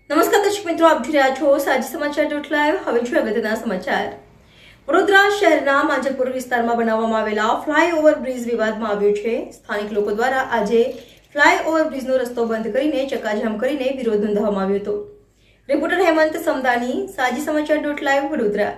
નમસ્કાર દર્શક મિત્રો, આપ જોઈ રહ્યા છો સાજી સમાચાર.live। હવે જોઈએ અગત્યના સમાચાર। વડોદરા શહેરના માંજલપુર વિસ્તારમાં બનાવવામાં આવેલા ફ્લાયઓવર બ્રિજ વિવાદમાં આવ્યો છે। સ્થાનિક લોકો દ્વારા આજે ફ્લાયઓવર બ્રિજનો રસ્તો બંધ કરીને ચક્કાજામ કરીને વિરોધ નોંધાવવામાં આવ્યો હતો। રિપોર્ટર હેમંત સમદાની, સાજી સમાચાર.live, વડોદરા।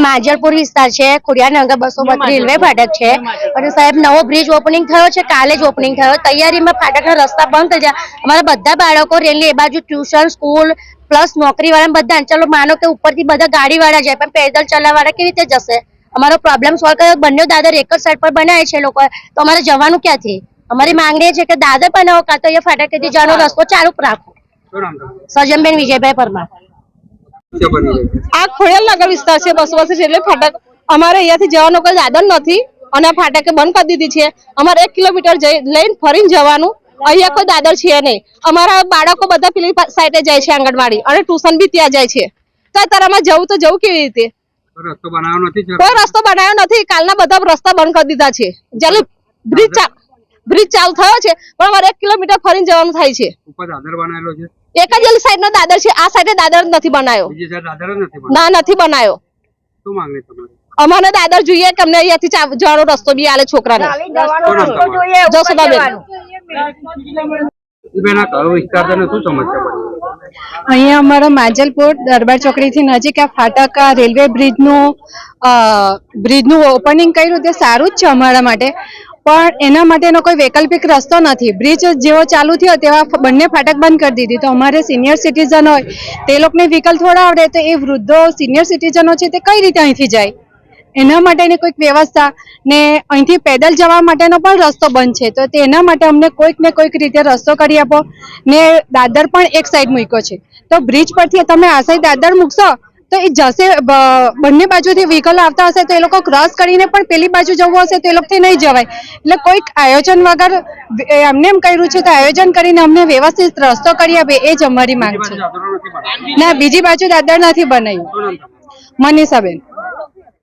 માંજલપુર વિસ્તાર છે, ખોડિયારનગર 232 રેલવે ફાટક છે અને સાહેબ નવો બ્રિજ ઓપનિંગ થયો છે, કાલે જ ઓપનિંગ થયો। તૈયારીમાં ફાટકના રસ્તા બંધ થઈ જાય। અમારા બધા બાળકો રેલની એ બાજુ ટ્યુશન, સ્કૂલ પ્લસ નોકરી વાળા બધા, ચલો માનો કે ઉપરથી બધા ગાડી વાળા જાય પણ પેદલ ચલાવવાળા કેવી રીતે જશે? અમારો પ્રોબ્લેમ સોલ્વ કર્યો। બંને દાદર એક જ સાઈડ પર બનાવે છે લોકો, તો અમારે જવાનું ક્યાંથી? અમારી માંગણી છે કે દાદર બનાવો કાં તો અહીંયા ફાટકેથી જવાનો રસ્તો ચાલુ રાખો। સજનબેન વિજયભાઈ પરમાર। આ ખોડિયારનગર વિસ્તાર છે, 232 રેલવે ફાટક। અમારે અહીંયાથી જવાનો કોઈ સાધન નથી અને આ ફાટકે બંધ કરી દીધી છે। અમારે 1 કિલોમીટર લઈને ફરીને જવાનું, અહીંયા કોઈ દાદર છે નહીં। અમારા બાળકો બધા પેલી સાઈડે જાય છે આંગણવાડી, અને ટ્યુશન બી ત્યાં જાય છે। તો તારામાં જવું તો જવું કેવી રીતે? કોઈ રસ્તો બનાવ્યો નથી। કાલના બધા રસ્તા બંધ કરી દીધા છે। જ્યારે બ્રિજ ચાલુ થયો છે પણ અમારે 1 કિલોમીટર ફરીને જવાનું થાય છે। એક જ સાઈડ નો દાદર છે, આ સાઈડે દાદર નથી બનાવ્યો। ના, નથી બનાવ્યો। અમારે દાદર જોઈએ કે અમને અહીંયાથી જવાનો રસ્તો બી આલે છોકરાને। અહીંયા અમારા માંજલપુર દરબાર ચોકડી થી નજીક આ ફાટક રેલવે બ્રિજનું ઓપનિંગ કર્યું તે સારું જ છે અમારા માટે, પણ એના માટેનો કોઈ વૈકલ્પિક રસ્તો નથી। બ્રિજ જેવો ચાલુ થયો તેવા બંને ફાટક બંધ કરી દીધી, તો અમારે સિનિયર સિટીઝન હોય તે લોકોને વ્હીકલ થોડા આવડે, તો એ વૃદ્ધો સિનિયર સિટીઝનો છે તે કઈ રીતે અહીંથી જાય? એના માટેની કોઈક વ્યવસ્થા, ને અહીંથી પેદલ જવા માટેનો પણ રસ્તો બંધ છે, તો તેના માટે અમને કોઈક ને કોઈક રીતે રસ્તો કરી આપો। ને દાદર પણ એક સાઈડ મૂક્યો છે, તો બ્રિજ પરથી તમે આ સાઈડ દાદર મૂકશો તો એ જશે, બંને બાજુથી વ્હીકલ આવતા હશે તો એ લોકો ક્રોસ કરીને પણ પેલી બાજુ જવું હશે તો એ લોકોથી નહીં જવાય। એટલે કોઈક આયોજન વગર એમને એમ કર્યું છે, તો આયોજન કરીને અમને વ્યવસ્થિત રસ્તો કરી આપે, એ જ અમારી માંગ છે। ના, બીજી બાજુ દાદર નથી બનાવ્યું। મનીષાબેન।